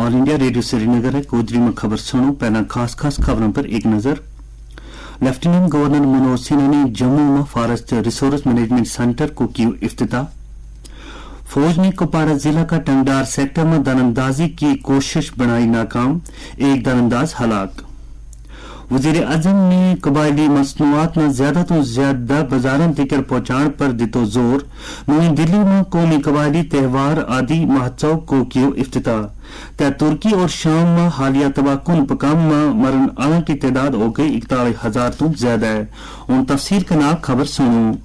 All India radio Srinagar है। कोदरी में खबर सुनो। पहला खास खबरों पर एक नजर। लेफ्टिनेंट गवर्नर मनोज सिन्हा ने जम्मू में फॉरेस्ट रिसोर्स मैनेजमेंट सेंटर को की इफ्तिताह। फौज ने कुपवाड़ा जिला का टंगडार सेक्टर में दरअंदाजी की कोशिश बनाई नाकाम, एक दरअंदाज हलाक। वजीर आजम ने कबायली मसनूआत में ज्यादा तो ज्यादा बाजारन तक पहुंचाने पर दितो जोर। नई दिल्ली में कौमी कबायली त्यौहार आदि महोत्सव को कियो इफ्तिताह। त्या तुर्की और शाम में हालिया तबाहकुन पकाम में मरन आने की तादाद हो गई 41,000 तो ज्यादा है। उन तफसीर के नाम खबर सुनो।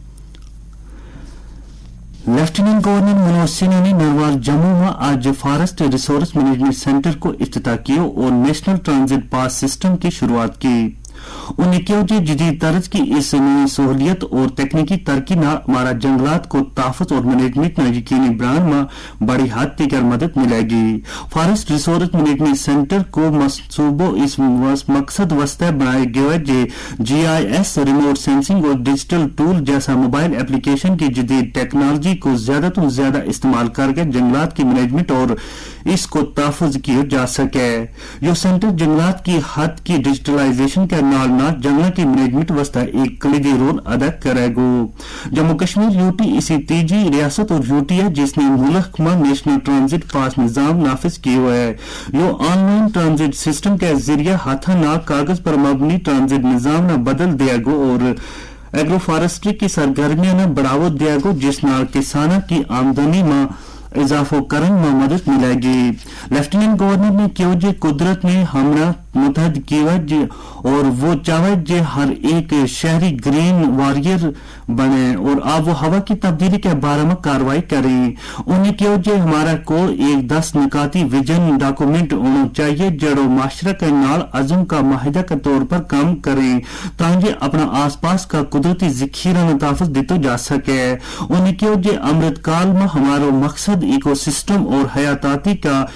लेफ्टिनेंट गवर्नर मनोज सिन्हा ने नरवाल जम्मू में आज फॉरेस्ट रिसोर्स मैनेजमेंट सेंटर को इफ्तिताह किया और नेशनल ट्रांजिट पास सिस्टम की शुरुआत की। उन्होंने कहा कि जदीद तर्ज की इस नई सहूलियत और तकनीकी तरक्की न हमारा जंगलात को तहफ़्फ़ुज़ और मैनेजमेंट न यकीनी बनाने में बड़ी हद तक मदद मिलेगी। फॉरेस्ट रिसोर्स मैनेजमेंट सेंटर को मंसूबो इस मकसद वास्ते बनाया गया है जे GIS, रिमोट सेंसिंग और डिजिटल टूल जैसा मोबाइल एप्लीकेशन की जदीद टेक्नोलॉजी को ज्यादा तो ज्यादा इस्तेमाल करके जंगलात की मैनेजमेंट और इसको तहफ़्फ़ुज़ किया जा सके। यह सेंटर जंगलात की हद की डिजिटलाइजेशन के नाल जंगलों की मैनेजमेंट वास्ते एक कलीदी रोल अदा करेगा। जम्मू कश्मीर यूटी इसी तीजी रियासत और यूटी है जिसने मुल्क में नेशनल ट्रांजिट पास निजाम नाफिज किया हुआ है। यो ऑनलाइन ट्रांजिट सिस्टम के जरिए हाथा ना कागज पर मबनी ट्रांजिट निजाम न बदल दियागो और एग्रो फॉरेस्ट्री की सरगर्मियां न बढ़ावा दियागो जिस नाल किसानों की आमदनी में इजाफो करने में मदद मिलेगी। लेफ्टिनेंट गवर्नर ने कहा कि कुदरत ने हमरा मुतहद किया और वो चाहे जे हर एक शहरी ग्रीन वॉरियर बने और आब वो हवा की तब्दीली के बारे में कार्रवाई करें। उन्हें कहा कि हमारा को एक 10 निकाती विजन डॉक्यूमेंट होना चाहिए जड़ो माशरा के नाल अज़म का माहिदा के तौर पर काम करें ताकि अपना आसपास का कुदरती ज़ख़ीरा में तहफ़्फ़ुज़ दितो जा सके। उन्हें कहा कि अमृत काल में हमारा मकसद इकोसिस्टम और हयाताती का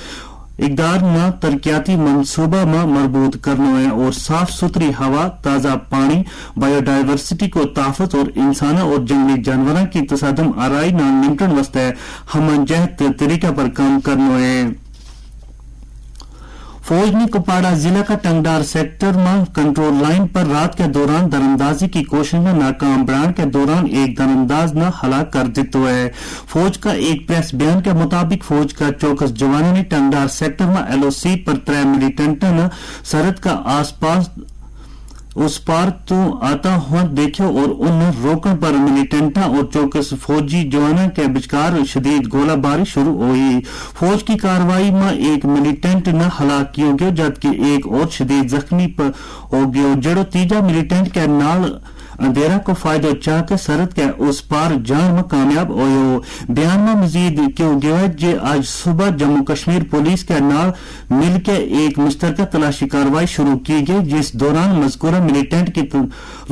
इकदार में तरक्याती मंसूबा में मरबूत करना है और साफ सुथरी हवा, ताज़ा पानी, बायोडाइवर्सिटी को तहफ़्फ़ुज़ और इंसानों और जंगली जानवरों की तसादम आराई न निमटन वास्ते हमजहत तरीका पर काम करना है। फौज ने कुपवाड़ा जिला का टंगडार सेक्टर में कंट्रोल लाइन पर रात के दौरान दरअंदाजी की कोशिश में नाकाम बनाने के दौरान एक दरअंदाज न हलाक कर दिया है। फौज का एक प्रेस बयान के मुताबिक फौज का चौकस जवानों ने टंगडार सेक्टर में LOC पर 3 मिलिटेंट सरहद का आसपास उस पार तो आता हुआ देखो और उन्हें रोकने पर मिलिटेंटा और चौकस फौजी जवानों के विचकार शदीद गोलाबारी शुरू हुई। फौज की कार्रवाई में एक मिलिटेंट न हलाक किया गया जबकि एक और शदीद जख्मी हो गया जड़ो तीजा मिलिटेंट के नाल अंधेरा को फायदा चाहकर सरहद के उस पार जान में कामयाब हो। बयान में मजीद क्यों गया है जे आज सुबह जम्मू कश्मीर पुलिस के नाल मिलकर एक मुश्तरका तलाशी कार्रवाई शुरू की गई जिस दौरान मज़कूरा मिलिटेंट की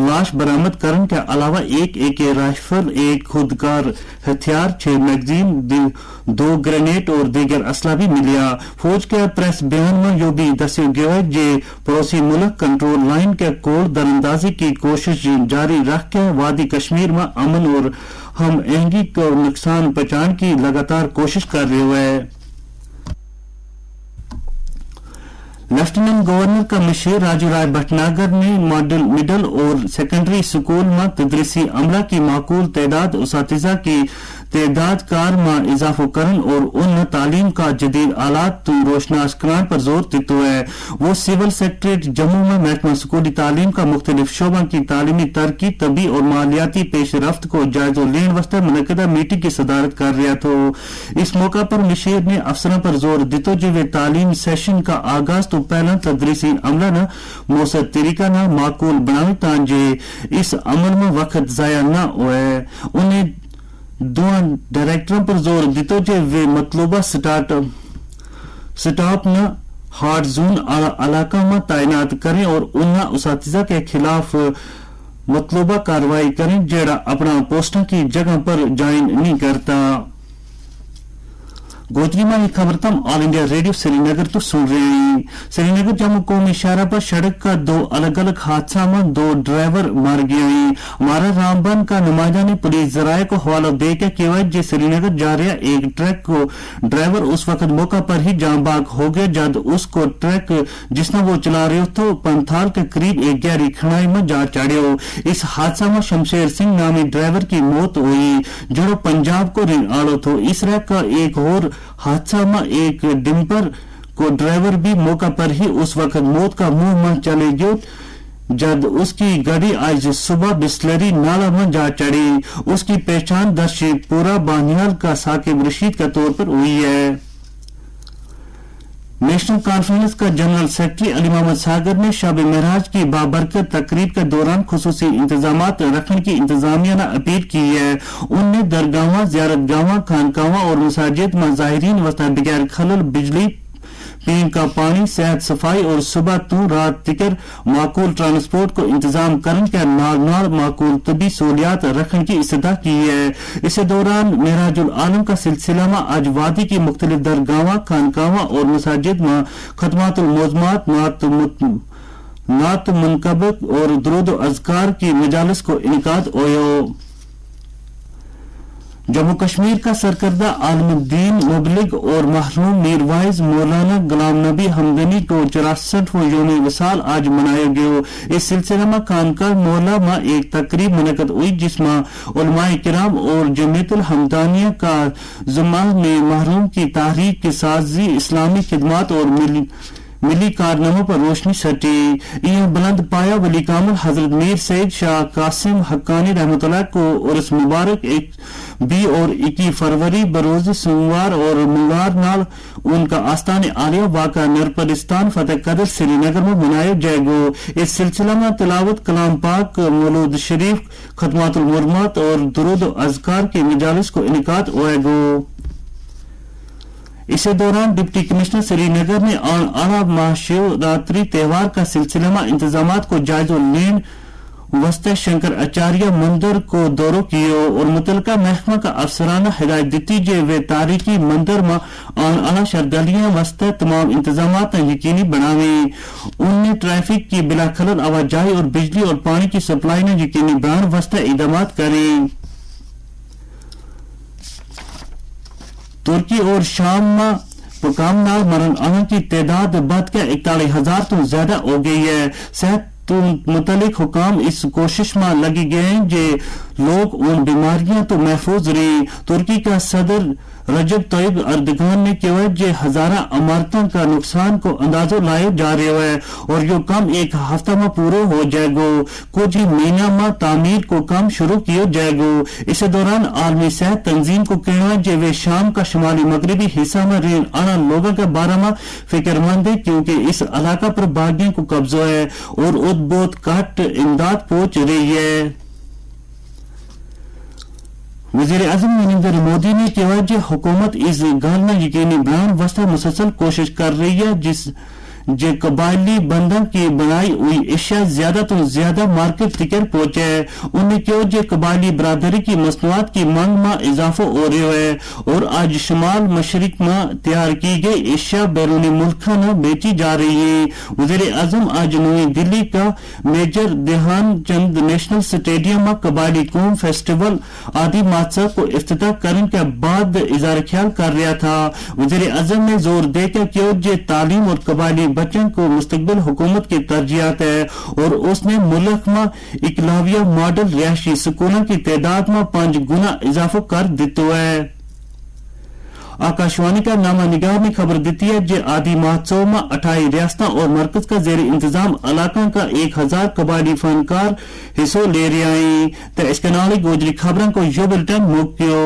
लाश बरामद करने के अलावा एक AK राइफल, एक खुदकार हथियार, 6 मैगजीन, 2 ग्रेनेड और दीगर असला भी मिला। फौज के प्रेस बयान में यो भी दस्यो गया है जे पड़ोसी मुल्क कंट्रोल लाइन के कोल दरअंदाजी की कोशिश जारी रख के वादी कश्मीर में अमन और हम आहंगी को नुकसान पहुंचाने की लगातार कोशिश कर रहे हैं। लेफ्टिनेंट गवर्नर का मशीर राजू राय भटनागर ने मॉडल मिडल और सेकेंडरी स्कूल में तदरीसी अमला की माकूल तादाद, उसातिज़ा की तादाद कार में इजाफा करन और उन तालीम का जदीद आलात रोशनास कराने पर जोर देते हुए वो सिविल सेक्रेटरी जम्मू में महकमा स्कूली तालीम का मुख्तलिफ शोबा की तालीमी तरक्की, तबी और मालियाती पेशरफ्त को जायजा लेने वास्ते मुनक़दा मीटिंग की सदारत कर रहा था। इस मौका पर मशीर ने अफसरों पर जोर दितो जो वे तालीम सेशन का आगाज तो पहला तदरीसी अमला न मौसर तरीका न माकूल बनावे ताकि इस अमल में वक्त जाया न होए। उन्हें दुआ डायरेक्टरों पर जोर दितो जे वे मतलूबा स्टाफ न हार्ड जोन इलाका में तैनात करें और उन उसातिज़ा के खिलाफ मतलूबा कार्रवाई करें जेड़ा अपना पोस्टों की जगह पर ज्वाइन नहीं करता। गोदरी में खबर तम ऑल इंडिया रेडियो श्रीनगर तो सुन रहे हैं। श्रीनगर जम्मू कौमी शहरा पर सड़क का दो अलग अलग हादसा में दो ड्राइवर मर गए हैं। हमारा रामबन का नुमाइंदा ने पुलिस जराये को हवाला देकर केवल श्रीनगर जा रहा एक ट्रक को ड्राइवर उस वक्त मौका पर ही जाम बाग हो गया जब उसको ट्रक जिसने वो चला रहे तो पंथाल के करीब एक गहरी खड़ाई में जा चढ़ो। इस हादसा में शमशेर सिंह नामी ड्राइवर की मौत हुई जो पंजाब को ऋण आड़ो थो। इस तरह का एक और हादसा में एक डिम्पर को ड्राइवर भी मौका पर ही उस वक्त मौत का मुंह में चले गयो जब उसकी गाड़ी आज सुबह बिस्लरी नाला में जा चढ़ी। उसकी पहचान दशपुरा बानियाल का साकिब रशीद के तौर पर हुई है। नेशनल कॉन्फ्रेंस का जनरल सेक्रेटरी अली मोहम्मद सागर ने शब महराज की बाबरकत तकरीब के दौरान खुसूसी इंतजामात रखने की इंतजामिया ने अपील की है। उनने दरगाह, ज़ियारतगाह, खानकाह और मसाजिद में ज़ाहिरीन वस्ता बगैर खलल बिजली, पीने का पानी, सेहत सफाई और सुबह तो रात तक माकूल ट्रांसपोर्ट को इंतजाम करने के नाल माकूल तबी सहूलियात रखने की इस्तदा की है। इस दौरान मेराजुल आलम का सिलसिला में आज वादी की मुख्तलिफ दरगाह, खानकाह और मसाजिद में खतमातुल मोज़मात, नात मुनकबत और दुरूद अज़कार की मजालिस को इनकाद होयो। जम्मू कश्मीर का सरकर्दा आलमुद्दीन मुबलिग और महरूम मीरवाइज मौलाना गुलाम नबी हमदनी को 64वां यौम वसाल आज मनाया गया। इस सिलसिले में खानकाह मौला में एक तकरीब मुनक़द हुई जिसमें उलमाए किराम और जमीयतुल हमदानिया का ज़ुम्मा ने महरूम की तहरीक की साजी, इस्लामी खिदमत और मिली कारनामों पर रोशनी सटी। यह बुलंद पाया वली कामिल हजरत मीर सैयद शाह कासिम हक्कानी रहमतुल्लाह को उर्स मुबारक 20 और 21 फरवरी बरोज सोमवार और मंगलवार नाल उनका आस्थान आलिया वाक़ा नरपरिस्तान फतेह कदर श्रीनगर में मनाया जाएगा। इस सिलसिला में तिलावत कलाम पाक, मौलूद शरीफ, खतमातुल मुरमत और दुरूद अज़कार के मजालिस को इनकाद होएगा। इसी दौरान डिप्टी कमिश्नर श्रीनगर ने आला महाशिवरात्रि त्यौहार का सिलसिले में इंतजामात को जायजा लेन वस्ते शंकर आचार्य मंदिर को दौरो कियो और मुतलका महकमा का अफसराना हिदायत दी जे वे तारीखी मंदिर में आला श्रद्धालुओं वस्ते तमाम इंतजामात यकीनी बनावे। उनने ट्रैफिक की बिला खलल आवाजाही और बिजली और पानी की सप्लाई ने यकीनी बनाने वस्ते इक़दामात करें। तुर्की और शाम में पुकामना मरण आने की तादाद बढ़कर 41,000 तो ज्यादा हो गई है। सेहत तो मुतलिक हुकाम इस कोशिश में लगे गए हैं जे लोग उन बीमारियां तो महफूज रहे। तुर्की का सदर रजब तैयब अर्दगान ने केवल जे हजारा इमारतों का नुकसान को अंदाजो लाए जा रहे है और यो काम एक हफ्ता में पूरा हो जाएगा। कुछ ही महीना में तामीर को काम शुरू किया जाएगा। इस दौरान आलमी सेहत तंजीम को कहना है जे वे शाम का शुमाली मगरबी हिस्सा में रहने आना लोगों के बारे में फिक्रमंद है क्योंकि इस इलाका पर बागियों को कब्जा है और बहुत घट इमदाद पहुंच रही है। वज़ीर आज़म नरेंद्र मोदी ने कहा कि हुकूमत इस गल में यकीनी बनाने वास्ते मुसलसल कोशिश कर रही है जिस जे कबायली बंधन की बनाई हुई एशिया ज्यादा तो ज्यादा मार्केट तक पहुंचे। उन्हें कहा जे कबायली बरादरी की मसनूआत की मांग में इजाफा हो रहा है और आज शुमाल मशरिक में तैयार की गई एशिया बैरूनी मुल्क में बेची जा रही है। वज़ीर आज़म आज नई दिल्ली का मेजर ध्यानचंद नेशनल स्टेडियम में कबायली कौम फेस्टिवल आदि महोत्सव को इफ्तिताह करने के बाद इज़हार ख्याल कर रहा था। वज़ीर आज़म ने जोर देकर कहा जे तालीम और कबायली बच्चों को मुस्तकबिल हुकूमत की तरजीहात है और उसने मुल्क में इकलव्य मॉडल रिहायशी स्कूलों की तादाद में 5 गुना इजाफा कर दितो है। आकाशवाणी का नामा निगाह ने खबर दी है जे आदि महोत्सव में 28 रियासतों और मरकज का जेर इंतजाम इलाका का 1000 कबायली फनकार हिस्सा ले रहे हैं। तो इसके नाल गोजरी खबरों को यो बुलेटिन मुक्यो।